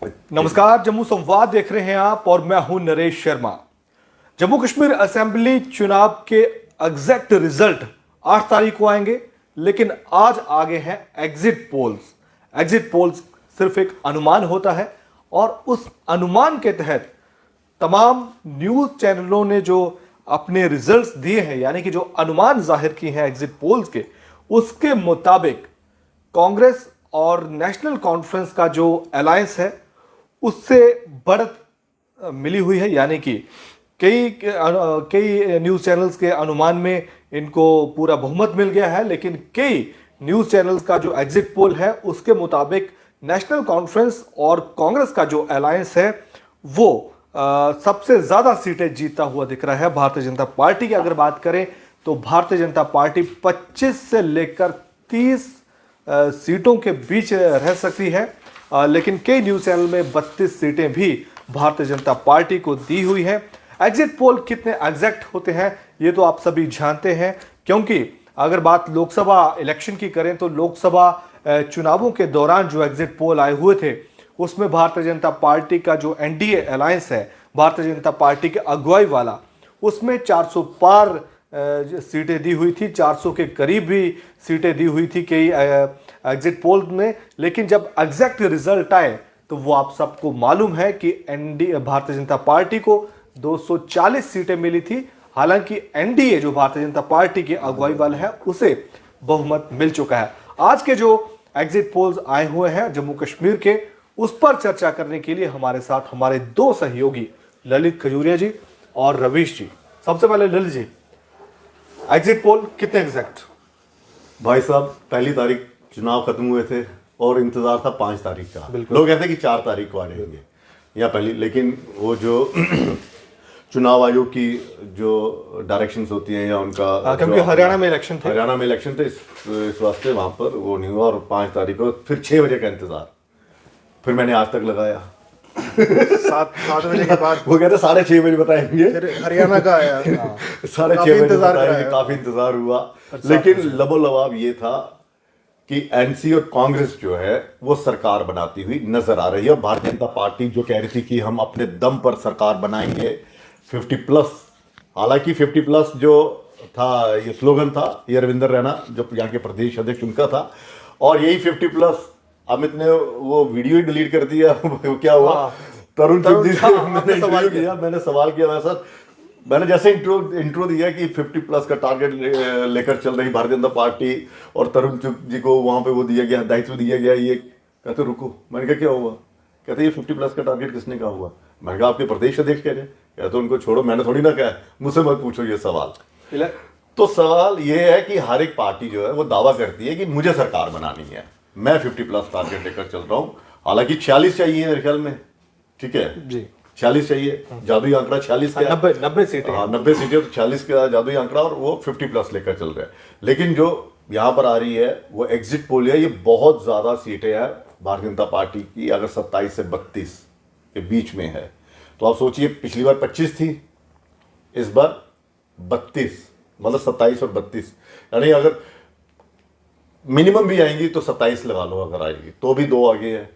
नमस्कार, जम्मू संवाद देख रहे हैं आप और मैं हूं नरेश शर्मा। जम्मू कश्मीर असेंबली चुनाव के एग्जैक्ट रिजल्ट 8 तारीख को आएंगे, लेकिन आज आगे हैं एग्जिट पोल्स। एग्जिट पोल्स सिर्फ एक अनुमान होता है और उस अनुमान के तहत तमाम न्यूज चैनलों ने जो अपने रिजल्ट्स दिए हैं, यानी कि जो अनुमान जाहिर किए हैं एग्जिट पोल्स के, उसके मुताबिक कांग्रेस और नेशनल कॉन्फ्रेंस का जो अलायंस है उससे बढ़त मिली हुई है। यानी कि कई न्यूज़ चैनल्स के अनुमान में इनको पूरा बहुमत मिल गया है, लेकिन कई न्यूज़ चैनल्स का जो एग्जिट पोल है उसके मुताबिक नेशनल कॉन्फ्रेंस और कांग्रेस का जो अलायंस है वो सबसे ज़्यादा सीटें जीतता हुआ दिख रहा है। भारतीय जनता पार्टी की अगर बात करें तो भारतीय जनता पार्टी 25 से लेकर 30 सीटों के बीच रह सकती है, लेकिन कई न्यूज़ चैनल में 32 सीटें भी भारतीय जनता पार्टी को दी हुई हैं। एग्जिट पोल कितने एग्जैक्ट होते हैं ये तो आप सभी जानते हैं, क्योंकि अगर बात लोकसभा इलेक्शन की करें तो लोकसभा चुनावों के दौरान जो एग्जिट पोल आए हुए थे उसमें भारतीय जनता पार्टी का जो एनडीए अलायंस है, भारतीय जनता पार्टी के अगुवाई वाला, उसमें 400 पार सीटें दी हुई थी, 400 के करीब भी सीटें दी हुई थी कई एग्जिट पोल में। लेकिन जब एग्जैक्ट रिजल्ट आए तो वो आप सबको मालूम है कि भारतीय जनता पार्टी को 240 सीटें मिली थी। हालांकि एनडीए जो भारतीय जनता पार्टी की अगुवाई वाला है उसे बहुमत मिल चुका है। आज के जो एग्जिट पोल्स आए हुए हैं जम्मू कश्मीर के, उस पर चर्चा करने के लिए हमारे साथ हमारे दो सहयोगी ललित खजूरिया जी और रवीश जी। सबसे पहले ललित जी, एग्जिट पोल कितने एग्जैक्ट? भाई साहब, पहली तारीख चुनाव खत्म हुए थे और इंतजार था 5 तारीख का। लोग कहते हैं कि 4 तारीख को आ जाएंगे या पहली, लेकिन वो जो चुनाव आयोग की जो डायरेक्शंस होती हैं या उनका, क्योंकि हरियाणा में इलेक्शन थे इस वास्ते वहां पर वो नहीं हुआ और 5 तारीख को फिर 6 बजे का इंतजार। फिर मैंने आज तक लगाया 7 बजे के बाद वो कहते 6:30 बजे बताएंगे, फिर हरियाणा का आया 6:30 बजे बताएंगे। काफी इंतजार हुआ, लेकिन लबोलबाब ये था कि एनसी और कांग्रेस जो है वो सरकार बनाती हुई नजर आ रही है। और भारतीय जनता पार्टी जो कह रही थी कि हम अपने दम पर सरकार बनाएंगे 50+, हालांकि 50+ जो था ये स्लोगन था, ये रविंदर रैना जो यहाँ के प्रदेश अध्यक्ष उनका था, और यही 50+। अमित ने वो वीडियो ही डिलीट कर दिया। क्या हुआ, तरुण चुग जी से मैंने सवाल किया सर, मैंने जैसे इंट्रो दिया कि 50+ का टारगेट लेकर चल रही भारतीय जनता पार्टी और तरुण चुग जी को वहां पे वो दिया गया, दायित्व दिया गया। ये कहते रुको, मैंने कहा क्या हुआ? कहते ये 50+ का टारगेट किसने कहा हुआ? मैंने कहा आपके प्रदेश अध्यक्ष कह रहे। कहते उनको छोड़ो, मैंने थोड़ी ना कहा, मुझसे मत पूछो ये सवाल। तो सवाल ये है कि हर एक पार्टी जो है वो दावा करती है कि मुझे सरकार बनानी है, मैं 50+ टारगेट लेकर चल रहा हूं। हालांकि 46 चाहिए मेरे ख्याल में, ठीक है जी, 46 चाहिए, जादुई आंकड़ा 46 का, 90 सीटें, हाँ 90 सीटें, तो 46 का जादुई आंकड़ा, और वो 50+ लेकर चल रहे हैं। लेकिन जो यहाँ पर आ रही है वो एग्जिट पोल है, ये बहुत ज्यादा सीटें हैं भारतीय जनता पार्टी की। अगर 27 से 32 के बीच में है तो आप सोचिए, पिछली बार 25 थी, इस बार 32, मतलब 27 और 32, यानी अगर मिनिमम भी आएंगी तो 27 लगा लो, अगर आएगी तो भी 2 आगे है।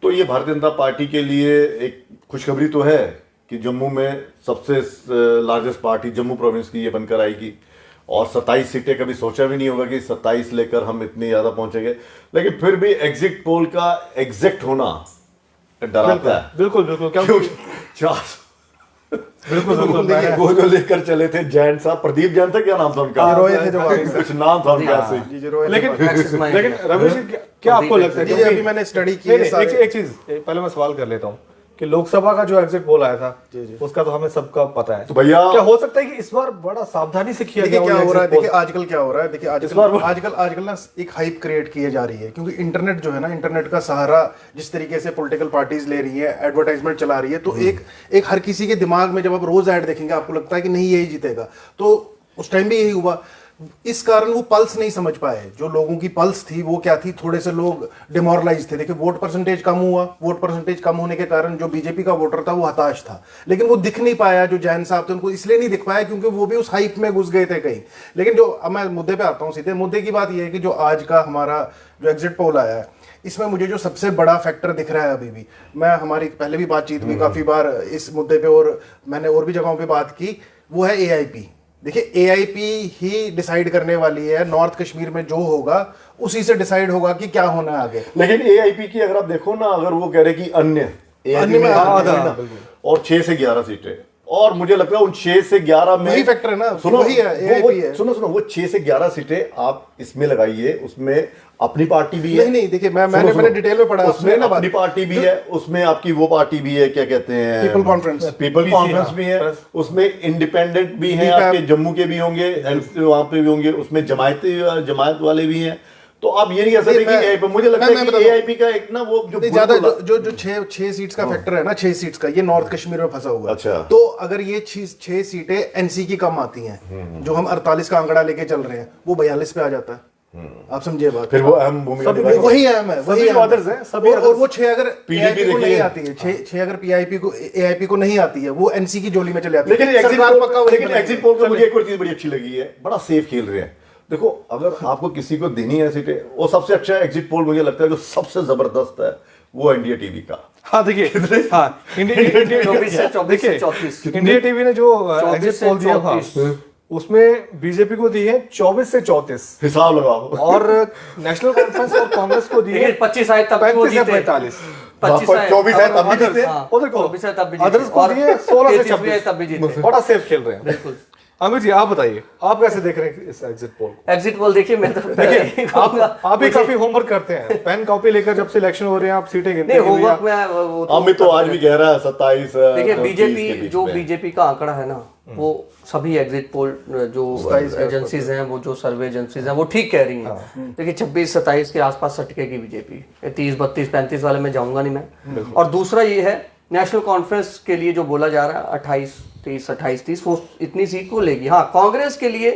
तो ये भारतीय जनता पार्टी के लिए एक खुशखबरी तो है कि जम्मू में सबसे लार्जेस्ट पार्टी जम्मू प्रोविंस की ये बनकर आएगी, और 27 सीटें, कभी सोचा भी नहीं होगा कि 27 लेकर हम इतनी ज्यादा पहुंचेंगे। लेकिन फिर भी एग्जिट पोल का एग्जैक्ट होना डराता है। बिल्कुल क्योंकि 400 वो जो लेकर चले थे जैन साहब, प्रदीप जैन था, क्या नाम था उनका? कुछ नाम था उनका ऐसे ही। लेकिन रमेश जी, क्या आपको लगता है, अभी मैंने स्टडी की है एक चीज पहले मैं सवाल कर लेता हूँ कि लोकसभा का जो एग्जिट पोल आया था उसका तो हमें सबका पता है, तो भैया क्या हो सकता है कि इस बार बड़ा सावधानी से किया गया? क्या हो रहा है, देखिए आजकल क्या हो रहा है, देखिए आजकल ना एक हाइप क्रिएट की जा रही है, क्योंकि इंटरनेट जो है ना, इंटरनेट का सहारा जिस तरीके से पॉलिटिकल पार्टीज ले रही है, एडवर्टाइजमेंट चला रही है, तो एक हर किसी के दिमाग में जब आप रोज ऐड देखेंगे आपको लगता है कि नहीं यही जीतेगा। तो उस टाइम भी यही हुआ, इस कारण वो पल्स नहीं समझ पाए। जो लोगों की पल्स थी वो क्या थी, थोड़े से लोग डिमोरलाइज थे। देखिए वोट परसेंटेज कम हुआ, वोट परसेंटेज कम होने के कारण जो बीजेपी का वोटर था वो हताश था, लेकिन वो दिख नहीं पाया। जो जैन साहब थे उनको इसलिए नहीं दिख पाया क्योंकि वो भी उस हाइप में घुस गए थे कहीं। लेकिन जो अब मैं मुद्दे पे आता हूँ, सीधे मुद्दे की बात यह है कि जो आज का हमारा जो एग्जिट पोल आया है, इसमें मुझे जो सबसे बड़ा फैक्टर दिख रहा है अभी भी, मैं हमारी पहले भी बातचीत हुई काफी बार इस मुद्दे पे और मैंने और भी जगहों पे बात की, वो है एआईपी। देखिए एआईपी ही डिसाइड करने वाली है, नॉर्थ कश्मीर में जो होगा उसी से डिसाइड होगा कि क्या होना है आगे। लेकिन एआईपी की अगर आप देखो ना, अगर वो कह रहे कि अन्य अन्य में आधा और 6 से 11 सीटें, और मुझे लगता है उन 6 से 11 में वही फैक्टर है ना, सुनो वही है, AIP है। सुनो वो 6 से 11 सीटें आप इसमें लगाइए, उसमें अपनी पार्टी भी है। नहीं देखिए मैंने डिटेल में पढ़ा, उसमें ना अपनी पार्टी भी है, उसमें आपकी वो पार्टी भी है, क्या कहते हैं, पीपल कॉन्फ्रेंस भी है, उसमें इंडिपेंडेंट भी हैं, आपके जम्मू के भी होंगे, वहां पे भी होंगे, उसमें जमायत वाले भी हैं। तो आप ये नहीं कह सकते कि मुझे लगता है कि एआईपी का एक ना वो जो ज्यादा जो 6 सीट्स का फैक्टर है ना, 6 सीट्स का, ये नॉर्थ कश्मीर में फंसा हुआ है। अच्छा। तो अगर ये 6 सीटें एनसी की कम आती हैं, जो हम 48 का आंकड़ा लेके चल रहे हैं, वो 42 पे आ जाता है। आप समझिए बात, फिर वो अहम भूमिका वही अहम है, वही others हैं, सभी और वो 6 अगर PDP PIP को नहीं देखिए। आती है, 6 अगर पीआईपी को एआईपी को नहीं आती है, वो एनसी की जोली में चले आती है। लेकिन सरकार एग्जिट पोल में मुझे एक और चीज बड़ी अच्छी लगी है, बड़ा सेफ खेल रहे हैं। देखो अगर आपको किसी को देनी है सीटें, वो सबसे अच्छा एग्जिट पोल मुझे लगता है जो सबसे जबरदस्त है वो इंडिया टीवी का। हाँ देखिए, हाँ इंडिया टीवी ने जो एग्जिट पोल दिया था उसमें बीजेपी को दी है 24 से 34, हिसाब लगाओ, और नेशनल कॉन्फ्रेंस और कांग्रेस को दी है 25 आए तब 35 से 45। 24 है तब भी जीते। उधर को तब भी अदर्स को दिए 16 से 26 तब भी 26। जीते। बड़ा सेफ खेल रहे हैं। बिल्कुल। अमित जी आप बताइए, आप कैसे देख रहे हैं इस एग्जिट पोल को? एग्जिट पोल देखिए, मैं तो देखिए आप भी काफी होमवर्क करते हैं, पेन कॉपी लेकर जब से इलेक्शन हो रहे हैं आप सीटें गिनते नहीं, हैं। होमवर्क में अमित तो आज भी कह रहा है 27। देखिए बीजेपी जो बीजेपी का आंकड़ा है ना, वो सभी एग्जिट पोल जो एजेंसीज हैं, वो जो सर्वे एजेंसीज हैं, वो ठीक कह रही हैं। देखिए 26-27 के आसपास सटकेगी बीजेपी, 30, 32, 35 वाले में जाऊंगा नहीं मैं। और दूसरा ये है, नेशनल कॉन्फ्रेंस के लिए जो बोला जा रहा है 28, 30, वो इतनी सीट को लेगी। हाँ, कांग्रेस के लिए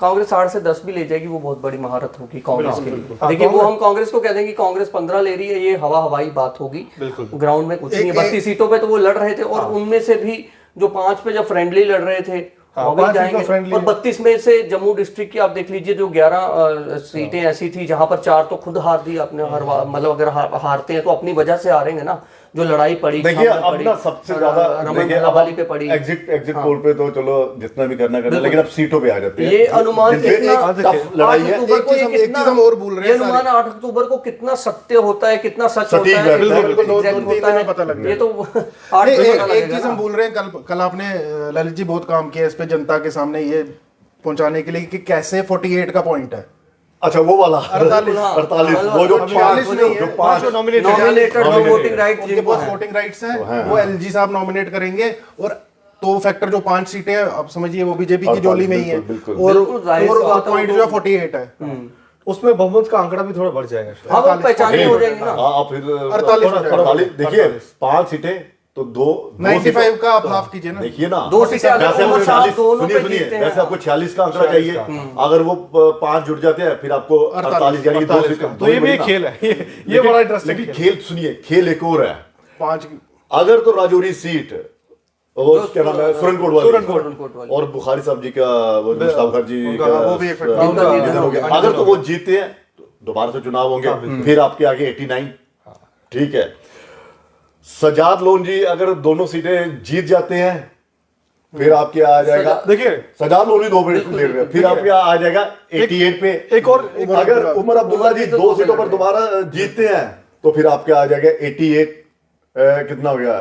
कांग्रेस 8 से 10 भी ले जाएगी, वो बहुत बड़ी महारत होगी कांग्रेस के लिए। देखिए वो हम कांग्रेस को कह देंगे कि कांग्रेस 15 ले रही है, ये हवाई बात होगी, ग्राउंड में कुछ नहीं है। 32 सीटों पे तो वो लड़ रहे थे, और उनमें से भी जो 5 पे जब फ्रेंडली लड़ रहे थे वो भी जाएंगे। और 32 में से जम्मू डिस्ट्रिक्ट की आप देख लीजिए, जो 11 सीटें ऐसी थी जहां पर 4 तो खुद हार दी अपने, मतलब अगर हारते हैं तो अपनी वजह से हारेंगे ना। जो लड़ाई पड़ी, देखिए अब ना सबसे ज्यादा रमन पे पड़ी, एग्जिट पोल पे तो चलो जितना भी करना, लेकिन अब सीटों पे आ जाते हैं। ये अनुमान कितना टफ लड़ाई है। एक चीज हम और भूल रहे हैं, ये अनुमान 8 अक्टूबर को कितना सत्य होता है, कितना सच होता है, पता लग ये तो एक चीज हम भूल रहे हैं। कल आपने ललित जी बहुत काम किया इस पे, जनता के सामने ये पहुंचाने के लिए कि कैसे 48 का पॉइंट है। अच्छा वो वाला 48 वो जो 5 नॉमिनेटेड वोटिंग राइट, उनके पास वोटिंग राइट्स हैं, वो एलजी साहब नॉमिनेट करेंगे। और तो फैक्टर जो 5 सीटें हैं, आप समझिए वो बीजेपी की जोली में ही है, और पॉइंट जो 48 है, उसमें बहुमत का आंकड़ा भी थोड़ा बढ़ जाएगा। हाँ, वो पहचाने हो जाएंगे ना। हाँ, फिर 48 देखिए 5 सीटें तो 95 का आप हाफ कीजिए ना। देखिए ना, 2 सीटें सुनिए वैसे आपको 46 का आंकड़ा चाहिए, अगर वो 5 जुड़ जाते हैं फिर आपको 48 यानी 2 सीटें। तो ये भी एक खेल है, ये बड़ा इंटरेस्टिंग खेल। सुनिए खेल एक और है, 5 अगर तो राजौरी सीट और क्या नाम है, सुरनकोट वाली, और बुखारी साहब जी का मुश्ताक जी का वो भी एक फैक्टर हो गया, अगर तो वो जीते हैं तो दोबारा से चुनाव होंगे, फिर आपके आगे 89। ठीक है, सजाद लोन जी अगर दोनों सीटें जीत जाते हैं फिर आपके आ जाएगा, देखिए सजाद लोन भी 2 मिनट ले रहे हैं, फिर आपके आ जाएगा 88 पे। एक और अगर उमर अब्दुल्ला जी 2 सीटों पर दोबारा जीतते हैं तो फिर आपके आ जाएगा 88, कितना हो गया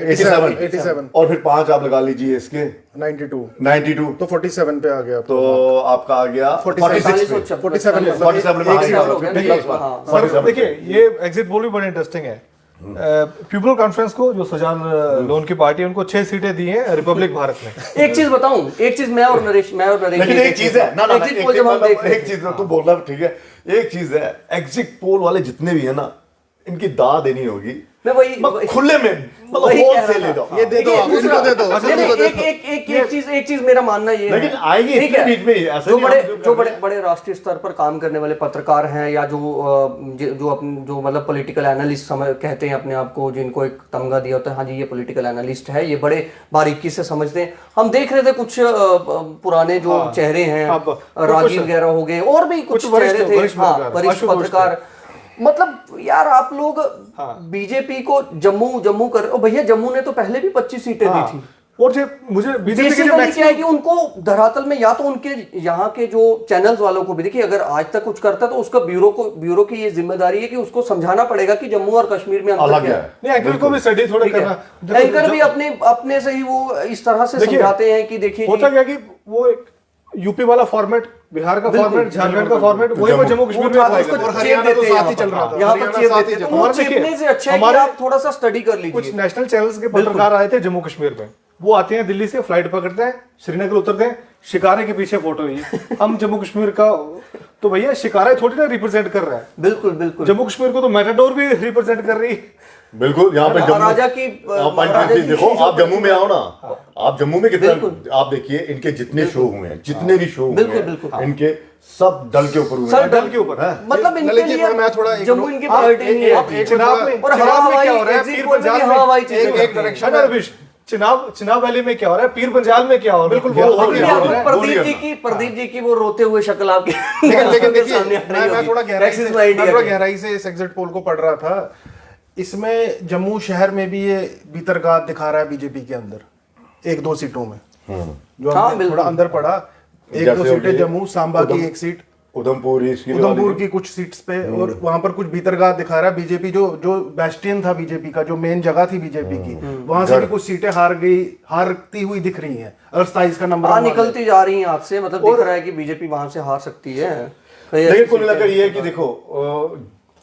87, और फिर 5 आप लगा लीजिए इसके 92 तो 47 पे आ गया, तो आपका आ गया 47। देखिए ये एग्जिट पोल भी बड़ा इंटरेस्टिंग है। पीपल कॉन्फ्रेंस को जो सजाद लोन की पार्टी है उनको 6 सीटें दी हैं रिपब्लिक भारत में। एक चीज बताऊं, एक चीज मैं और नरेश लेकिन एक चीज है ना, एग्जिट पोल जब हम देख रहे हैं, एक चीज तो बोल रहा ठीक है, एक चीज है, एग्जिट पोल वाले जितने भी है ना, इनकी दाद देनी होगी, मैं वही खुले में मतलब होलसेल ले दो, ये दे दो, इनको दे दो। एक चीज मेरा मानना ये है, लेकिन आएगी ठीक है, बीच में ऐसे जो बड़े राष्ट्रीय स्तर पर काम करने वाले पत्रकार हैं, या जो मतलब पॉलिटिकल एनालिस्ट कहते हैं अपने आप को, जिनको एक तमगा दिया होता है, हाँ जी ये पॉलिटिकल एनालिस्ट है, ये बड़े बारीकी से समझते हैं। हम देख रहे थे कुछ पुराने जो चेहरे हैं, राजीव वगैरह हो गए, और भी कुछ चेहरे थे, वरिष्ठ पत्रकार, मतलब यार आप लोग बीजेपी को जम्मू कर, ओ भैया जम्मू ने तो पहले भी 25 सीटें दी थी। और जो मुझे बीजेपी के बेसिकली क्या है कि उनको धरातल में या तो उनके यहाँ के जो चैनल्स वालों को भी, देखिए अगर आज तक कुछ करता है तो उसका ब्यूरो की ये जिम्मेदारी है कि उसको समझाना पड़ेगा कि जम्मू और कश्मीर में अंतर क्या है। नहीं, एंकर को भी स्टडी थोड़ा करना, एंकर भी अपने से ही वो इस तरह से समझाते हैं कि देखिए होता क्या कि वो एक यूपी वाला फॉर्मेट, बिहार का फॉर्मेट, झारखंड का फॉर्मेट, वही वो जम्मू कश्मीर में हरियाणा तो साथ ही चल रहा था, यहाँ पर चेप देते हैं। चेपने से अच्छा है कि आप थोड़ा सा स्टडी कर लीजिए। कुछ नेशनल चैनल्स के पत्रकार आए थे जम्मू कश्मीर में, वो आते हैं दिल्ली से, फ्लाइट पकड़ते हैं, श्रीनगर उतरते हैं, शिकारे के पीछे फोटो हुई हम जम्मू कश्मीर का, तो भैया शिकारा थोड़ी ना रिप्रेजेंट कर रहा है। बिल्कुल बिल्कुल, जम्मू कश्मीर को तो मैटाडोर भी रिप्रेजेंट कर रही है। बिल्कुल, यहाँ पे राजा की देखो, आप जम्मू में आओ ना, आप जम्मू में कितना, आप देखिए इनके जितने शो हुए हैं, जितने भी शो हुए हैं, इनके सब दल के ऊपर हुए हैं, दल के ऊपर, मतलब इनके लिए मैं थोड़ा जम्मू इनकी प्रायोरिटी नहीं है। चुनाव में और क्या हो रहा है, पीर पंजाल में एक डायरेक्शन, चुनाव वैली में क्या हो रहा है, पीर पंजाल में क्या हो रहा है, बिल्कुल प्रदीप जी की वो रोते हुए शक्ल आपके लेकिन देखिए मैं थोड़ा गहराई से इस एग्जिट पोल को पढ़ रहा था। इसमें जम्मू शहर में भी ये भीतरगात दिखा रहा है बीजेपी के अंदर 1-2 सीटों में, जो थोड़ा अंदर पड़ा, 1-2 सीटें जम्मू, सांबा की एक सीट, उधमपुर की कुछ सीट्स पे, और वहां पर कुछ भीतरगात दिखा रहा है। बीजेपी जो बेस्टियन था बीजेपी का, जो मेन जगह थी बीजेपी की, वहां से भी कुछ सीटें हारती हुई दिख रही हैं। अगर 27 का नंबर निकलती जा रही है हाथ से, मतलब दिख रहा है कि बीजेपी वहां से हार सकती है। लेकिन कुल मिलाकर ये है कि देखो,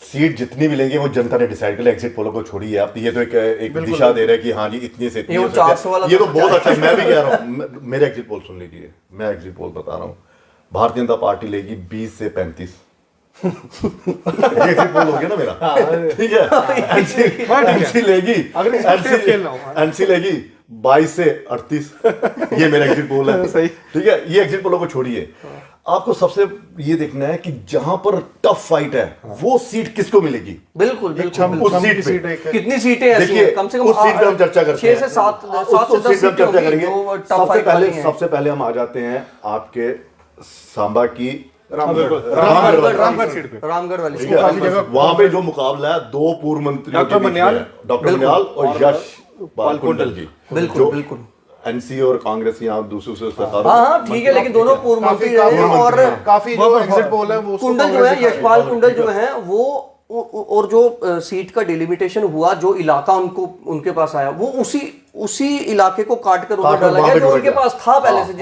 सीट जितनी भी लेंगे वो जनता ने डिसाइड कर लिया। एग्जिट पोलों को छोड़िए आप, ये तो एक दिशा दे रहे हैं कि हाँ जी इतनी से इतनी, ये तो बहुत अच्छा है। मैं भी कह रहा हूँ, मेरे एग्जिट पोल सुन लीजिए, मैं एग्जिट पोल बता रहा हूँ, भारतीय जनता पार्टी लेगी 20 से 35। एग्जिट पोल हो गया ना मेरा, ठीक है। एनसी लेगी, एनसी लेगी 22 से 38, ये मेरा एग्जिट पोल है, ठीक है। ये एग्जिट पोलों को छोड़िए, आपको सबसे ये देखना है कि जहां पर टफ फाइट है वो सीट किसको मिलेगी। बिल्कुल बिल्कुल, उस सीट पे कितनी सीटें ऐसी हैं, कम से कम उस सीट पे हम चर्चा करते हैं, 6 से 7 सीटें चर्चा करेंगे। सबसे पहले हम आ जाते हैं आपके सांबा की रामगढ़ वाली, वहां पे जो मुकाबला है 2 पूर्व मंत्री डॉक्टर मन्याल और यश कुंडल जी, बिल्कुल एनसी और कांग्रेस यहाँ दूसरे से, हाँ ठीक है, लेकिन दोनों पूर्व मंत्री रहे और काफी जो एग्जिट पोल है वो कुंडल जो है, यशपाल कुंडल जो है वो, और जो सीट का डिलिमिटेशन हुआ, जो इलाका उनके पास आया, वो उसी इलाके को काट कर उधर डाला गया जो उनके पास था पहले से,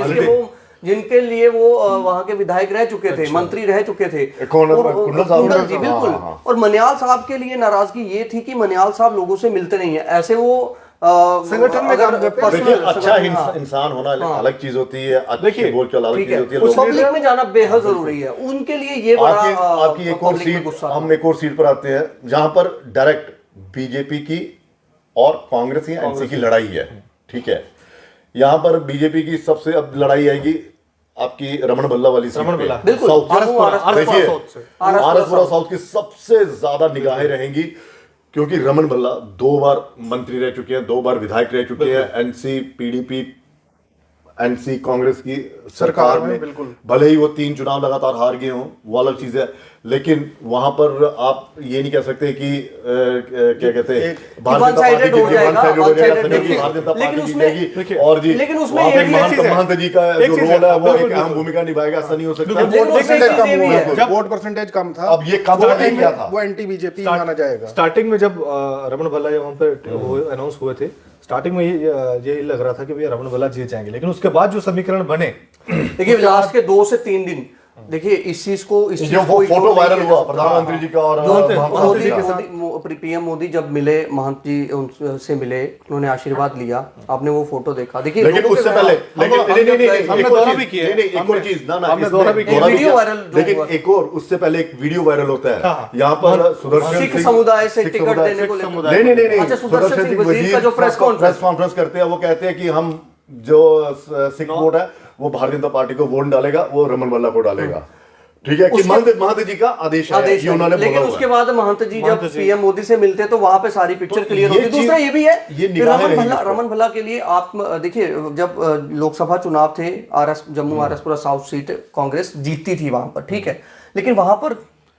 जिनके लिए वो वहां के विधायक रह चुके थे, मंत्री रह चुके थे, कुंडल जी, बिल्कुल। और मन्याल साहब के लिए नाराजगी ये थी कि मन्याल साहब लोगों से मिलते नहीं है, ऐसे वो संगठन में काम करते हैं। देखिए, अच्छा इंसान होना अलग चीज होती है, अच्छी बोलचाल अलग चीज होती है, पब्लिक में जाना बेहद जरूरी है, उनके लिए ये बड़ा आपकी एक और सीट, हम एक और सीट पर आते हैं जहां पर डायरेक्ट बीजेपी की और कांग्रेस या एनसी की लड़ाई है, ठीक है। यहां पर बीजेपी की सबसे अब लड़ाई आएगी आपकी रमन भल्ला वाली सीट पे, आरएसपुरा साउथ की सबसे ज्यादा निगाहें रहेंगी, क्योंकि रमन भल्ला 2 बार मंत्री रह चुके हैं, 2 बार विधायक रह चुके हैं, एनसी पीडीपी एनसी कांग्रेस की सरकार में, भले ही वो 3 चुनाव लगातार हार गए हों, वो अलग चीज है, लेकिन वहां पर आप ये नहीं कह सकते कि क्या कहते हैं भारतीय जनता पार्टी जीतेगी, और जी महंत जी का जो रोल है वो एक अहम भूमिका निभाएगा, ऐसा नहीं हो सकता। वोट परसेंटेज कम था, अब ये कम क्या था, वो एंटी बीजेपी माना जाएगा। स्टार्टिंग में जब रमन भल्ला जब वहां पर अनाउंस हुए थे, स्टार्टिंग में ये लग रहा था कि भैया रमन भल्ला जीत जाएंगे, लेकिन उसके बाद जो समीकरण बने, देखिए लास्ट के 2 से 3 दिन, देखिए इस चीज को फोटो वायरल हुआ प्रधानमंत्री जी का और पीएम मोदी जब मिले, महंत जी उनसे मिले, उन्होंने आशीर्वाद लिया, आपने वो फोटो देखा। देखिए लेकिन उससे पहले हमने दौरा भी किया, एक और चीज हमने दौरा भी किया, वीडियो वायरल, लेकिन एक और उससे पहले एक वीडियो वायरल होता है यहाँ पर सुदर्शन सिख समुदाय से टिकट देने को लेकर, नहीं सुदर्शन सिंह वजीर का जो प्रेस कॉन्फ्रेंस करते हैं, वो कहते हैं कि हम जो सिख वोट है वो भारतीय जनता पार्टी को वोट डालेगा, वो रमन भल्ला को डालेगा, ठीक है, कि महंत जी का आदेश है, ये उन्होंने बोला। लेकिन उसके बाद महंत जी जब पीएम मोदी से मिलते तो वहां पे सारी पिक्चर क्लियर होती। दूसरा ये भी है, रमन भल्ला के लिए आप देखिए, जब लोकसभा चुनाव थे, जम्मू आरएसपुरा साउथ सीट कांग्रेस जीतती थी वहां पर, ठीक है, लेकिन वहां पर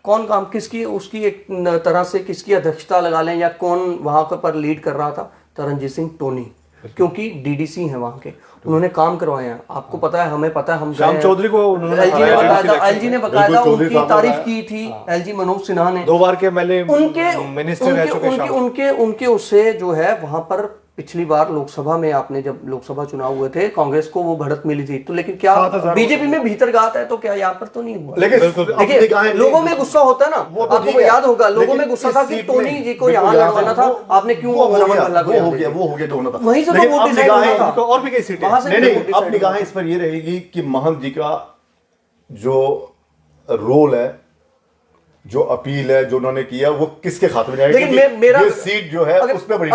कौन काम किसकी उसकी एक तरह से किसकी अध्यक्षता लगा लें या कौन वहां पर लीड कर रहा था, तरनजीत सिंह टोनी, क्योंकि डीडीसी हैं वहां के, उन्होंने काम करवाए हैं। आपको पता है, हमें पता है, हम श्याम चौधरी को एलजी ने बकायदा उनकी तारीफ की थी, एलजी मनोज सिन्हा ने 2 बार के MLA उनके मिनिस्टर रह चुके शाम। उनके उससे जो है वहां पर पिछली बार लोकसभा में आपने जब लोकसभा चुनाव हुए थे कांग्रेस को वो बढ़त मिली थी, तो लेकिन क्या बीजेपी में भीतर गात है, तो क्या यहाँ पर तो नहीं हुआ। लेकिन देखिए लोगों में गुस्सा होता है ना, आपको याद होगा लोगों में गुस्सा था कि टोनी जी को यहाँ लड़वाना था, आपने क्यों वो हो गया जो होना था। वहीं से तो वोट डिसाइड होना था। और भी कई सीटें नहीं, अब निगाहें इस पर ये रहेगी कि महंत जी का जो रोल है, जो अपील है, जो उन्होंने किया, वो किसके खाते में जाएगी। लेकिन मेरा ये सीट जो है उस पे बड़ी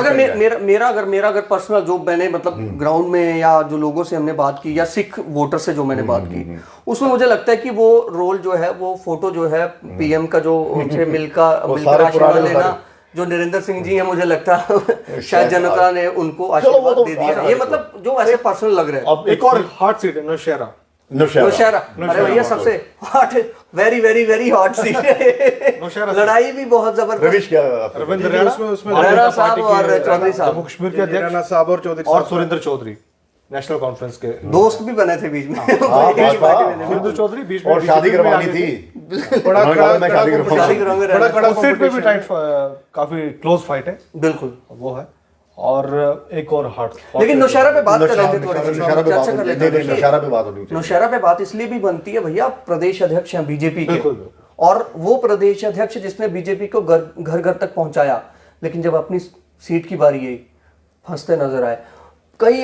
मेरा पर्सनल जो मैंने मतलब ग्राउंड में या जो लोगों से हमने बात की या सिख वोटर से जो मैंने बात की, उसमें मुझे लगता है कि वो रोल जो है, वो फोटो जो है पीएम का जो उनसे मिलकर आशीर्वाद लेना, जो नरेंद्र सिंह जी हैं, मुझे लगता है शायद जनता ने उनको आशीर्वाद दे दिया। ये मतलब जो ऐसे पर्सनल लग रहे हैं। एक और हॉट सीट है नौशहरा। अरे भैया सबसे hot, very very very hot seat है। लड़ाई भी बहुत जबरदस्त। रविंद्र रैना साहब और चौधरी साहब, जम्मू कश्मीर के अध्यक्ष, रैना साहब और चौधरी और सुरेंद्र चौधरी नेशनल कॉन्फ्रेंस के दोस्त भी बने थे बीच में। सुरेंद्र चौधरी बीच में और शादी करवानी थी, बड़ा कड़ा उस सीट पे भी टाइट, काफी क्लोज फाइट है, बिल्कुल वो है। और एक और हॉट, लेकिन नौशहरा पे बात कर रहे थे, थोड़ी नौशहरा पे बात होनी चाहिए। नौशहरा पे बात इसलिए भी बनती है भैया, प्रदेश अध्यक्ष हैं बीजेपी के, और वो प्रदेश अध्यक्ष जिसने बीजेपी को घर घर तक पहुंचाया, लेकिन जब अपनी सीट की बारी आई फंसते नजर आए। कई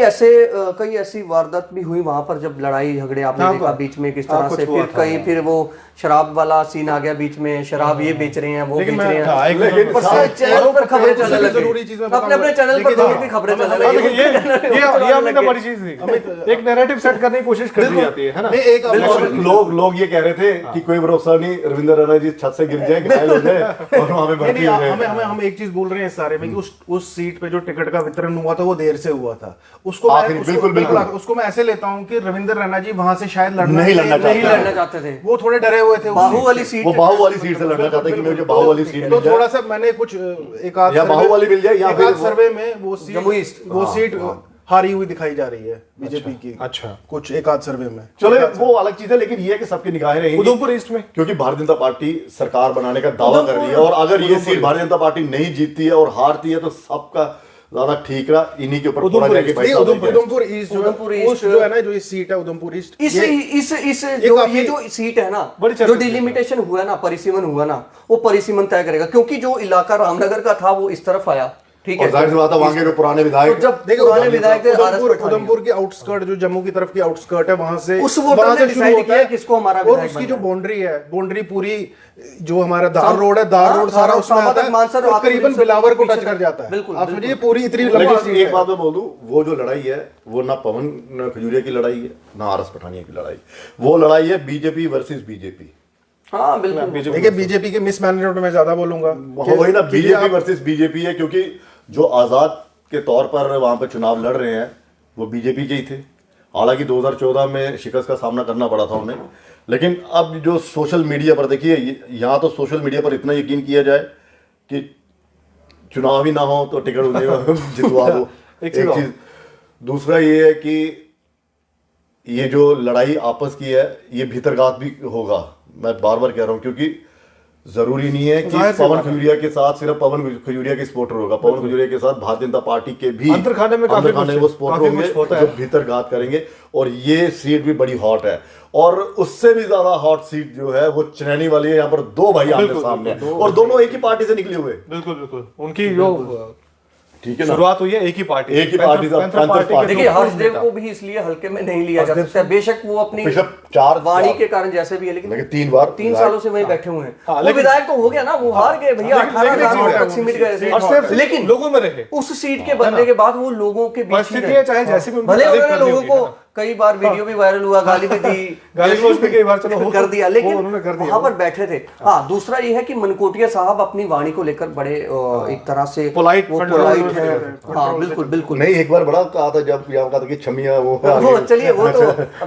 ऐसी वारदात भी हुई वहां पर, जब लड़ाई झगड़े आपने देखा बीच में किस तरह से, फिर वो शराब वाला सीन आ गया बीच में, शराब ये बेच रहे हैं, वो बेच रहे हैं, चैनल पर खबरें चलने लगी, अपने चैनल पर भी खबरें चलने लगी। ये बड़ी चीज थी, एक नैरेटिव सेट करने की कोशिश कर दी जाती है ना। लोग ये कह रहे थे कि कोई भरोसा नहीं, रविंद्र रैना जी छत से गिर जाए, घायल हो जाए और वहां पे भर्ती हो जाए। हम एक चीज बोल रहे हैं इस सारे में कि उस सीट पे जो टिकट का वितरण हुआ था वो देर से हुआ था। उसको मैं ऐसे लेता हूँ कि रविंद्र रैना जी वहां से शायद नहीं लड़ना चाहते थे, वो थोड़े डरे हुए थे। बाहु वाली सीट से लड़ना चाहते कि मुझे बाहु वाली सीट तो थोड़ा सा मैंने कुछ एक आध बाहु वाली मिल जाए, या फिर सर्वे में वो सीट हारी हुई दिखाई जा रही है बीजेपी की। अच्छा, कुछ एक आध सर्वे में चलो वो अलग चीज है, लेकिन ये है कि सबकी निगाहें रहेंगी उधमपुर ईस्ट में, क्योंकि भारतीय जनता पार्टी सरकार बनाने का दावा कर रही है, और अगर ये सीट भारतीय जनता पार्टी नहीं जीतती है और हारती है तो सबका ज्यादा ठीक रहा, इन्हीं के ऊपर उधमपुर ईस्ट जो है ना, जो इस सीट है उधमपुर ईस्ट, इस जो सीट है ना, जो डिलिमिटेशन हुआ है ना, परिसीमन हुआ ना, वो परिसीमन तय करेगा, क्योंकि जो इलाका रामनगर का था वो इस तरफ आया, ठीक है, जाहिर सी बात है वहां के पुराने विधायक, जब देखो पुराने विधायक थे, उधमपुर के आउटस्कर्ट, जो जम्मू की तरफ की आउटस्कर्ट है, वहां से उस वोटर ने डिसाइड किया किसको हमारा विधायक बनना है। और उसकी जो बाउंड्री है, बाउंड्री पूरी जो हमारा दार रोड है, दार रोड सारा उसमें आता है, करीबन बिलावर को टच कर जाता है। बिल्कुल, आप समझिए पूरी इतनी लंबी सीट है। एक बात मैं बोल दूं, वो जो लड़ाई है वो ना पवन खजूरिया की लड़ाई है, ना आरएस पठानिया की लड़ाई, वो लड़ाई है बीजेपी वर्सेस बीजेपी। हाँ बिल्कुल, देखिए बीजेपी के मिसमैनेजमेंट में ज्यादा बोलूंगा, वही ना, बीजेपी वर्सेस बीजेपी है, क्योंकि जो आजाद के तौर पर वहां पर चुनाव लड़ रहे हैं वो बीजेपी के ही थे। हालांकि 2014 में शिकस्त का सामना करना पड़ा था उन्हें, लेकिन अब जो सोशल मीडिया पर देखिए, यहाँ तो सोशल मीडिया पर इतना यकीन किया जाए कि चुनाव ही ना हो तो टिकट उन्हें जितवा दो, एक चीज। दूसरा ये है कि ये जो लड़ाई आपस की है, ये भीतरघात भी होगा, मैं बार बार कह रहा हूँ, क्योंकि जरूरी नहीं है कि पवन खजूरिया के साथ सिर्फ पवन खजूरिया के सपोर्टर होगा, पवन खजूरिया के साथ भारतीय जनता पार्टी के भी अंतरखाने में वो सपोर्टर होंगे जो भीतरघात करेंगे, और ये सीट भी बड़ी हॉट है। और उससे भी ज्यादा हॉट सीट जो है वो चनैनी वाली है, यहाँ पर दो भाई आमने सामने हैं और दोनों एक ही पार्टी से निकले हुए। बिल्कुल उनकी जो ठीक है ना, शुरुआत हुई है एक ही पार्टी देखिए हर्षदेव को भी इसलिए हल्के में नहीं लिया जा सकता, बेशक वो अपनी वाणी के कारण जैसे भी है, लेकिन 3 सालों से वहीं बैठे हुए हैं। वो विधायक तो हो गया ना, वो हार गए भैया, 18,000 वोट तक सीमित गए, लेकिन लोगों में रहे, उस सीट के बनने के बाद वो लोगों के बीच चाहे जैसे भी भले उन्होंने लोगों को कई बार वीडियो भी वायरल हुआ, गाली भी दी, गाली गलौज भी कई बार चलो कर दिया, लेकिन उन्होंने कर दिया, वहां पर बैठे थे। हाँ, दूसरा ये है कि मनकोटिया साहब अपनी वाणी को लेकर बड़े एक तरह से पोलाइट है। हाँ, बिल्कुल बिल्कुल। नहीं, एक बार बड़ा कहा था, जब यहाँ कहा था कि छमिया वो चलिए वो तो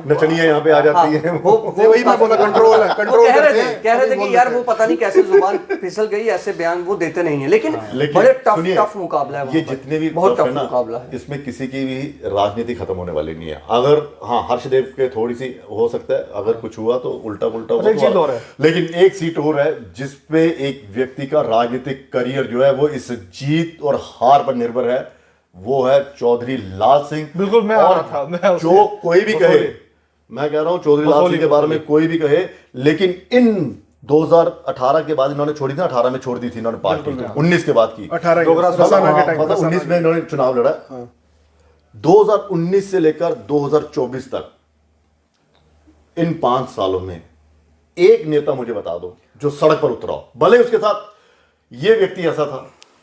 नचनिया यहाँ पे आ जाती है, वो वही मैं बोला, कंट्रोल है, कंट्रोल कह करते हैं, रहे थे कि यार वो पता नहीं कैसे जुबान फिसल गई, ऐसे बयान वो देते नहीं है, लेकिन बड़े टफ मुकाबला है। ये जितने भी बहुत टफ है ना, मुकाबला है। इसमें किसी की भी राजनीति खत्म होने वाली नहीं है। अगर हाँ, हर्षदेव के थोड़ी सी हो सकता है, अगर कुछ हुआ तो उल्टा हुआ, लेकिन एक सीट और है जिसपे एक व्यक्ति का राजनीतिक करियर जो है वो इस जीत और हार पर निर्भर है, वो है चौधरी लाल सिंह। बिल्कुल, मैं आ रहा था, मैं जो कोई भी कहे, मैं कह रहा हूं चौधरी लाल सिंह के बारे में कोई भी कहे, लेकिन इन 2018 के बाद इन्होंने छोड़ी थी ना, 18 में छोड़ दी थी इन्होंने पार्टी, 19 के बाद की, 18 मतलब 19 में इन्होंने चुनाव लड़ा। 2019 से लेकर 2024 तक इन 5 सालों में एक नेता मुझे बता दो जो सड़क पर उतरा हो, भले उसके साथ ये व्यक्ति ऐसा था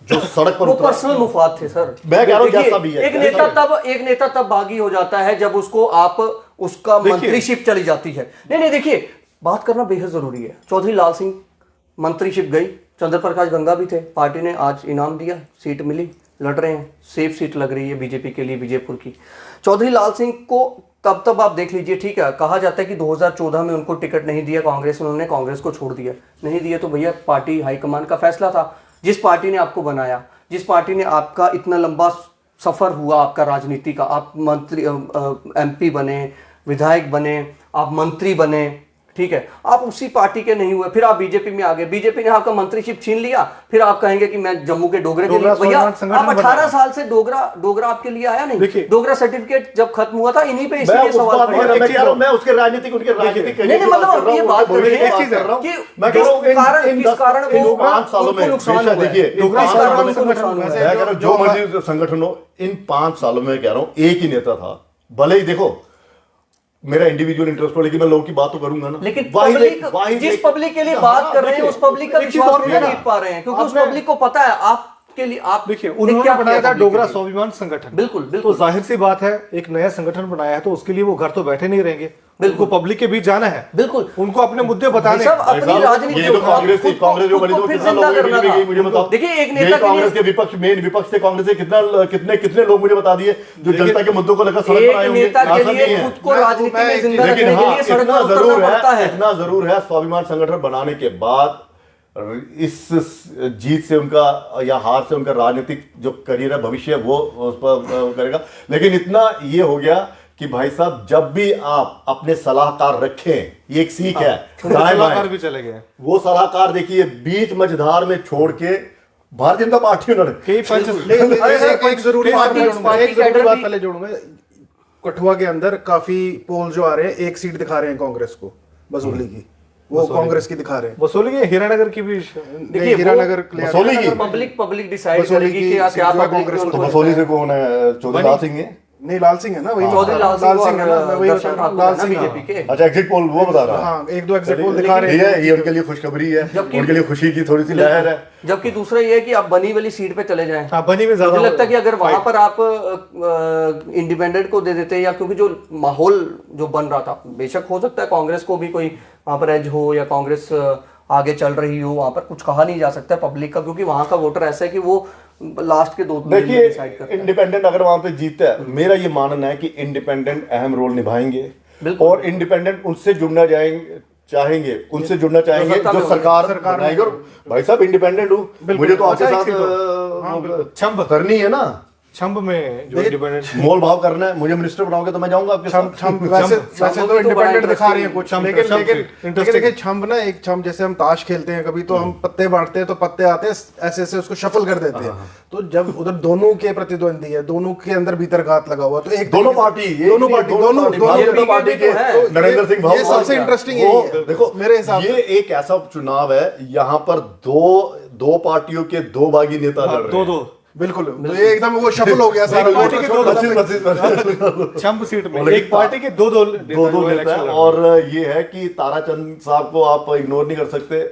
जो सड़क पर वो पर्सनल मुफाद थे सर। मैं कह रहा हूं जैसा भी है, एक नेता तब बागी हो जाता है जब उसको आप उसका मंत्रीशिप चली जाती है। नहीं, देखिए, बात करना बेहद जरूरी है। चौधरी लाल सिंह मंत्रीशिप गई, चंद्र प्रकाश गंगा भी थे, पार्टी ने आज इनाम दिया, सीट मिली, लड़ रहे हैं, सेफ सीट लग रही है बीजेपी के लिए, विजयपुर की। चौधरी लाल सिंह को तब आप देख लीजिए, ठीक है, कहा जाता है कि 2014 में उनको टिकट नहीं दिया कांग्रेस, उन्होंने कांग्रेस को छोड़ दिया, नहीं दिया तो भैया पार्टी हाईकमान का फैसला था। जिस पार्टी ने आपको बनाया, जिस पार्टी ने आपका इतना लंबा सफर हुआ आपका राजनीति का, आप मंत्री MP बने, विधायक बने, आप मंत्री बने, ठीक है, आप उसी पार्टी के नहीं हुए, फिर आप बीजेपी में आ गए, बीजेपी ने आपका मंत्रीशिप छीन लिया, फिर आप कहेंगे कि मैं जम्मू के डोगरे के लिए, भैया आप 18 साल से डोगरा आपके लिए आया नहीं, डोगरा सर्टिफिकेट जब खत्म हुआ था इन्हीं पे इसलिए सवाल मैं उसके राजनीतिक उनके राजनीतिक नहीं, मतलब ये बात कर रहे हैं कि मैं कह रहा हूं किस कारण वो 5 सालों में नुकसान हुआ, देखिए, मैं कह रहा हूं जो मर्जी संगठन हो, इन 5 सालों में कह रहा हूं एक ही नेता था, भले ही देखो मेरा इंडिविजुअल इंटरेस्ट हो, लेकिन मैं लोगों की बात तो करूंगा ना। लेकिन जिस पब्लिक के लिए बात कर रहे हैं उस पब्लिक का विश्वास नहीं जीत पा रहे हैं, क्योंकि उस पब्लिक को पता है आपके लिए, आप देखिए, उन्होंने बनाया था डोगरा स्वाभिमान संगठन, बिल्कुल तो जाहिर सी बात है एक नया संगठन बनाया है तो उसके लिए वो घर तो बैठे नहीं रहेंगे, उनको पब्लिक के बीच जाना है, बिल्कुल, उनको अपने मुद्दे बताने, सब अपनी राजनीति ये तो कांग्रेस जो बनी तो कितना लोगों ने मुझे बताओ। देखिए, एक नेता कांग्रेस के विपक्ष, मेन विपक्ष थे कांग्रेस से, कितने लोग मुझे बता दिए जो जनता के मुद्दों को लेकर सड़क पर आए होंगे। नेता के लिए खुद को राजनीति में जिंदा रखने के लिए सड़क पर उतरना पड़ता है। इतना जरूर है, स्वाभिमान संगठन बनाने के बाद इस जीत से उनका या हार से उनका राजनीतिक जो करियर है, भविष्य, वो उस पर करेगा। लेकिन इतना ये हो गया कि भाई साहब, जब भी आप अपने सलाहकार रखें, ये एक सीख है, सलाहकार भी चले गए, वो सलाहकार देखिए बीच मझधार में छोड़ के भारतीय जनता पार्टी उन्होंने एक जरूरी बात पहले जोड़ूंगा, कठुआ के अंदर काफी पोल जो आ रहे हैं, एक सीट दिखा रहे हैं कांग्रेस को, बसोली की, वो कांग्रेस की दिखा रहे हैं, बसोली की, हीरानगर की भी, देखिए हीरानगर बसोली की पब्लिक डिसाइड करेगी कि क्या कांग्रेस को। बसोली से कौन है? चौधरी लाल सिंह है? नहीं, लाल सिंह है ना, वही चौधरी लाल सिंह है ना, वही लाल सिंह बीजेपी के। अच्छा, एग्जिट पोल वो बता रहा है। हाँ, 1-2 एग्जिट पोल दिखा रहे हैं, ये उनके लिए खुशखबरी है, उनके लिए खुशी की थोड़ी सी लहर है। जबकि दूसरा ये है कि आप बनी वाली सीट पे चले जाएं। हाँ, बनी में ज्यादा मुझे लगता है कि अगर वहां पर आप इंडिपेंडेंट को दे देते, या क्योंकि जो माहौल जो बन रहा था, बेशक हो सकता है कांग्रेस को भी कोई वहां पर एज हो या कांग्रेस आगे चल रही हो, वहां पर कुछ कहा नहीं जा सकता पब्लिक का, क्योंकि वहां का वोटर ऐसा है कि वो लास्ट के 2 देखिए, इंडिपेंडेंट अगर वहां पे जीतता है, मेरा ये मानना है कि इंडिपेंडेंट अहम रोल निभाएंगे, और इंडिपेंडेंट उनसे जुड़ना चाहेंगे जो सरकार बनाएगी। और भाई साहब, इंडिपेंडेंट हूँ, मुझे तो आपके साथ छंब करनी है ना, छंब में जो इंडिपेंडेंट मोल भाव करना है, मुझे मिनिस्टर बनाओगे तो मैं जाऊंगा आपके साथ। वैसे तो इंडिपेंडेंट दिखा रही है कुछ, लेकिन देखिए छंब ना, एक छंब जैसे हम ताश खेलते हैं कभी, तो हम पत्ते बांटते हैं, तो पत्ते आते हैं ऐसे ऐसे उसको शफल कर देते हैं, तो जब उधर दोनों के प्रतिद्वंदी है, दोनों के अंदर भीतर घात लगा हुआ, तो एक दोनों पार्टी के नरेंद्र सिंह भाव, ये सबसे इंटरेस्टिंग है। देखो, मेरे हिसाब ये एक ऐसा चुनाव है, यहाँ पर दो पार्टियों के 2 बागी नेता लड़ रहे हैं। दो बिल्कुल, तो ये एकदम वो शफल हो गया सारा, पार्टी के 2 छंब सीट में एक पार्टी के 2 नेता है। और ये है कि ताराचंद साहब को आप इग्नोर नहीं कर सकते,